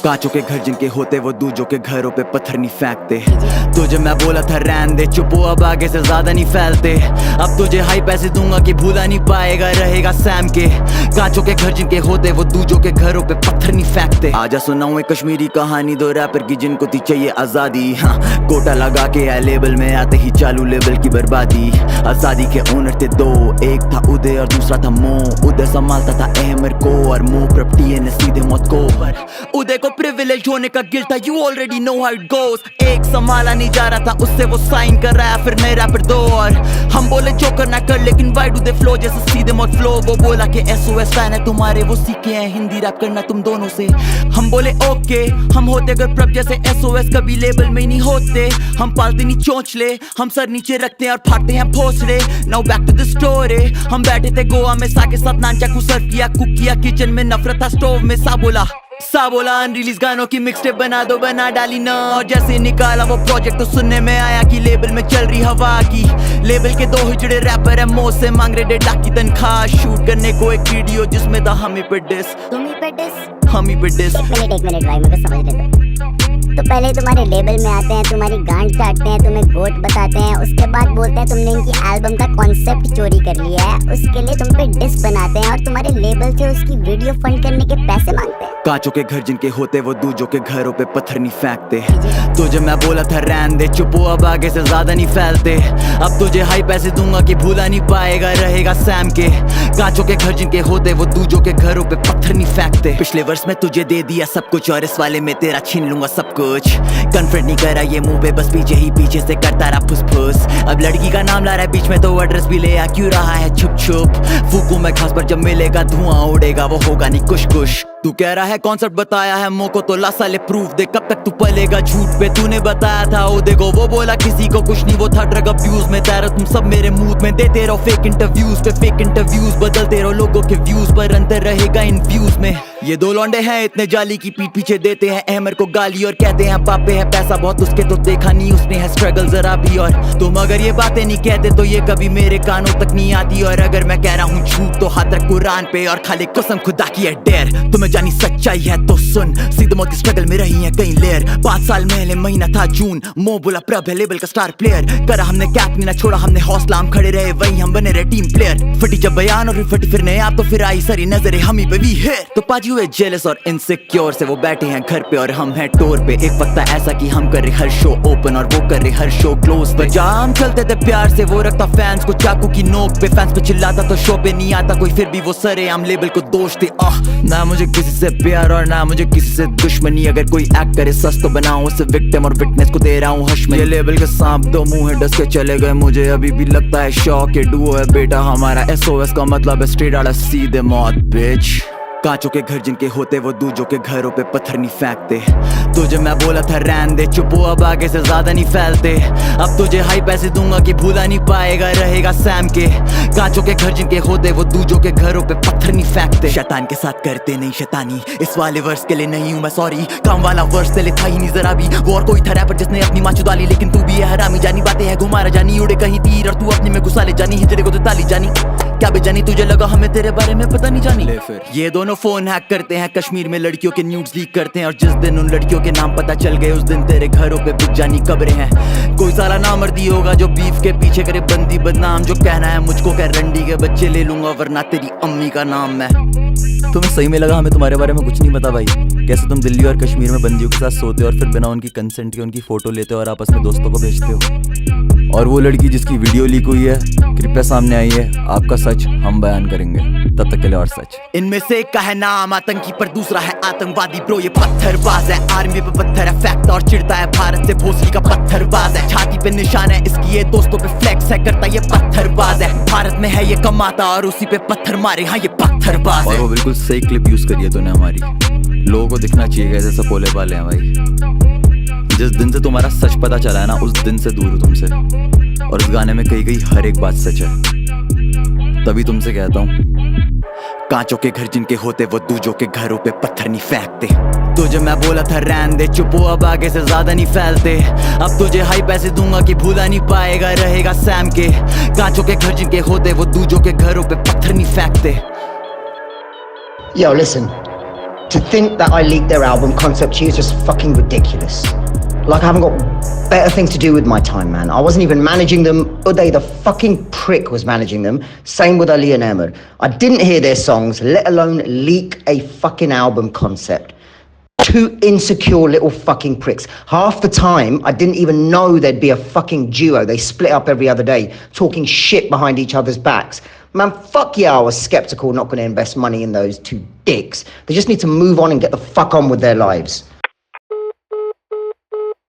कांचों के घर जिनके होते वो दूजों के घरों पे पत्थर नहीं फेंकते। तुझे मैं बोला था रहने दे, चुप हो अब आगे से ज्यादा नहीं फैलते। अब तुझे हाई पैसे दूंगा कि भूला नहीं पाएगा, रहेगा सैम के। कांचों के घर जिनके होते वो दूजों के घरों पे पत्थर नहीं फेंकते। आजा सुनाऊं एक कश्मीरी कहानी दो रैपर की जिनको थी चाहिए आजादी। हाँ, कोटा लगा के आए लेबल में आते ही चालू लेवल की बर्बादी। आजादी के ओनर थे दो, एक था उदय और दूसरा था मो। उदय संभालता था अहमर को और मो प्रॉपर्टी ने सीधे मौत को। उदय को प्रिविलेज होने का गिल्ट था, you already know how it goes. एक संभाला नहीं जा रहा था उससे वो साइन कर रहा है, फिर नए रैपर दो। और हम बोले जो करना कर, लेकिन वाई डू दे फ्लो जैसे सीधे मौत फ्लो। वो बोला कि SOS फैन है तुम्हारे, वो सीखे हैं हिंदी रैप करना तुम दोनों से। हम बोले ओके, हम होते अगर प्रभ जैसे SOS कभी लेबल में नहीं होते। हम पालते नहीं चोंचले, हम सर नीचे रखते हैं और फाड़ते हैं Bhosale. Now back to the story, हम बैठे थे गोवा में सा के साथ नान चाकू सर्व किया, कुक किया किचन में, नफरत था स्टोव में। सा बोला अनरिलीज गानों की मिक्सटेप बना दो, बना डाली ना। और जैसे निकाला वो प्रोजेक्ट तो सुनने में आया कि लेबल में चल रही हवा की। लेबल के दो हिजड़े रैपर है, मो से मांग रहे 1.5 लाख की तनख्वाह। शूट करने को एक वीडियो जिसमें था हम ही पे डिस, हम ही पे डिस। एक मिनट भाई, मुझे समझ लेते। तो पहले तुम्हारे लेबल में आते हैं, तुम्हारी गांड चाटते हैं, तुम्हें गोट बताते हैं, उसके बाद बोलते हैं तुमने इनकी एल्बम का कॉन्सेप्ट चोरी कर लिया है, उसके लिए तुम पे डिस बनाते हैं और तुम्हारे लेबल से उसकी वीडियो फंड करने के पैसे मांगते हैं। कांचों के घर जिनके होते वो दूजों के घरों पे पत्थर नहीं फेंकते। तुझे मैं बोला था रहने दे, चुप हो अब आगे से ज्यादा नहीं फैलते। अब तुझे हाई पैसे दूंगा कि भूला नहीं पाएगा, रहेगा सैम के। कांचों के घर जिनके होते वो दूजों के घरों पे पत्थर नहीं फेंकते। पिछले वर्ष में तुझे दे दिया सब कुछ और इस वाले में तेरा छीन लूंगा सब कुछ। कन्फ्रंट नहीं करा ये मुंह पे, बस पीछे ही पीछे से करता रहा फुस। अब लड़की का नाम ला रहा है बीच में तो एड्रेस भी ले आ क्यों रहा है छुप छुप। फूकू मैं खास पर जब मिलेगा धुआं उड़ेगा, वो होगा नहीं कुछ। तू कह रहा है कॉन्सेप्ट बताया है मो को तो ला साले प्रूफ दे, कब तक तू पलेगा झूठ पे। तूने बताया था ओ देखो, वो बोला किसी को कुछ नहीं, वो था ड्रग अब्यूज में। तेरा तुम सब मेरे मूड में देते रहो फेक इंटरव्यूज पे फेक इंटरव्यूज, बदलते रहो लोगों के व्यूज पर, अंतर रहेगा इन व्यूज में। ये दो लौंडे हैं इतने जाली की पीठ पीछे देते हैं अहमर को गाली और कहते हैं बापे है पैसा बहुत उसके, तो देखा नहीं उसने है स्ट्रगल जरा भी। और तुम अगर ये बातें नहीं कहते तो ये कभी मेरे कानों तक नहीं आती। और अगर मैं कह रहा हूँ झूठ तो हाथ रख कुरान पे और खाली कसम खुदा की है डेर। तुम्हें जानी सच्चाई है तो सुन, सीधे मौत की स्ट्रगल में रही है कई लेयर। 5 साल पहले महीना था जून, मो बोला प्रभ है लेबल का स्टार प्लेयर। करा हमने कैप नहीं ना छोड़ा हमने हौसला, हम खड़े रहे वही हम बने रहे टीम प्लेयर। फटी जब बयान और फटी फिर नए आप तो फिर आई सारी नजरें हम ही पे वी है। तो पाजी हुए जेलस और इनसिक्योर से वो बैठे हैं घर पे और हम हैं टूर पे। एक वक्त था ऐसा कि हम कर रहे हर शो ओपन और वो कर रहे हर शो क्लोज पे। जाम चलते थे प्यार से, वो रखता फैंस को चाकू की नोक पे। फैंस पे चिल्लाता तो शो पे नहीं आता कोई, फिर भी वो सरे हम लेबल को दोष थे। ना मुझे किसी से प्यार और ना मुझे किसी से दुश्मनी, अगर कोई एक्ट करे सच तो बनाऊं उसे विक्टिम और विटनेस को दे रहा हूं हश में। ये लेबल के सांप दो मुंह है डस के चले गए, मुझे अभी भी लगता है शौक। ये डुओ है बेटा हमारा, SOS का मतलब है स्ट्रेट आउट सीधे मौत बिच। कांचों के घर जिनके होते वो दूजों के घरों पे पत्थर नहीं फेंकते। तुझे मैं बोला था रहने दे, चुप हो अब आगे से ज्यादा नहीं फैलते। अब तुझे हाई पैसे दूंगा कि भूला नहीं पाएगा, रहेगा सैम के। कांचों के घर जिनके होते वो दूजों के घरों पे पत्थर नहीं फेंकते। शैतान के साथ करते नहीं शैतानी, इस वाले वर्ष के लिए नहीं हूँ मैं सॉरी। काम वाला वर्ष तेरे था ही नहीं जरा भी, वो और कोई था रैपर जिसने अपनी माँ चुदा ली। लेकिन तू भी है हरामी, जानी बातें है घुमारा जानी, उड़े कहीं तीर और तू अपने में घुसा ले जानी। हिजड़े को तो ताली जानी क्या बेजानी, तुझे लगा हमें तेरे बारे में पता नहीं जानी। ले फिर ये दोनों फोन हैक करते हैं, कश्मीर में लड़कियों के न्यूड्स लीक करते हैं। और जिस दिन उन लड़कियों के नाम पता चल गए उस दिन तेरे घरों पे बिक जानी कब्रें हैं। कोई साला नामर्दी होगा जो बीफ के पीछे करे बंदी बदनाम, जो कहना है मुझको कह रंडी के बच्चे ले लूंगा वरना तेरी अम्मी का नाम मैं। तुम्हें सही में लगा हमें तुम्हारे बारे में कुछ नहीं पता भाई? कैसे तुम दिल्ली और कश्मीर में बंदियों के साथ सोते हो और फिर बिना उनकी कंसेंट के उनकी फोटो लेते हो और आपस में दोस्तों को भेजते हो। और वो लड़की जिसकी वीडियो लीक हुई है कृपया सामने आई है, आपका सच हम बयान करेंगे, तब तक के लिए और सच। इनमें से एक का है नाम आतंकी पर दूसरा है आतंकवादी ब्रो, ये पत्थरबाज है। आर्मी पे पत्थर है फैक्ट और चिढ़ता है भारत से भोसली का पत्थरबाज है। छाती पे निशान है इसकी, ये दोस्तों पे फ्लेक्स है करता ये पत्थरबाज है। भारत में है ये कमाता और उसी पे पत्थर मारे, हाँ ये पत्थरबाज है। और वो बिल्कुल सही क्लिप यूज करी है तूने हमारी, लोगों को दिखना चाहिए कैसे सपोले वाले हैं भाई। जिस दिन से तुम्हारा सच पता चला है ना उस दिन से दूर हूँ तुमसे, और इस गाने में कही गई हर एक बात सच है। तभी तुमसे कहता हूँ कांचों के घर जिनके होते वो दूजों के घरों पे पत्थर नहीं फेंकते। तुझे मैं बोला था रहने दे, चुप हो अब आगे से ज्यादा नहीं फैलते। अब तुझे हाई पैसे दूंगा कि भूला नहीं पाएगा, रहेगा सैम के। कांचों के घर जिनके होते वो दूजों के घरों पे पत्थर नहीं फेंकते। Yo, listen. To think that I leaked their album concept to you is just fucking ridiculous. Like, I haven't got better things to do with my time, man. I wasn't even managing them. Uday, the fucking prick, was managing them. Same with Ali and Ahmed. I didn't hear their songs, let alone leak a fucking album concept. Two insecure little fucking pricks. Half the time, I didn't even know there'd be a fucking duo. They split up every other day, talking shit behind each other's backs. Man, fuck yeah, I was skeptical, not going to invest money in those two dicks. They just need to move on and get the fuck on with their lives.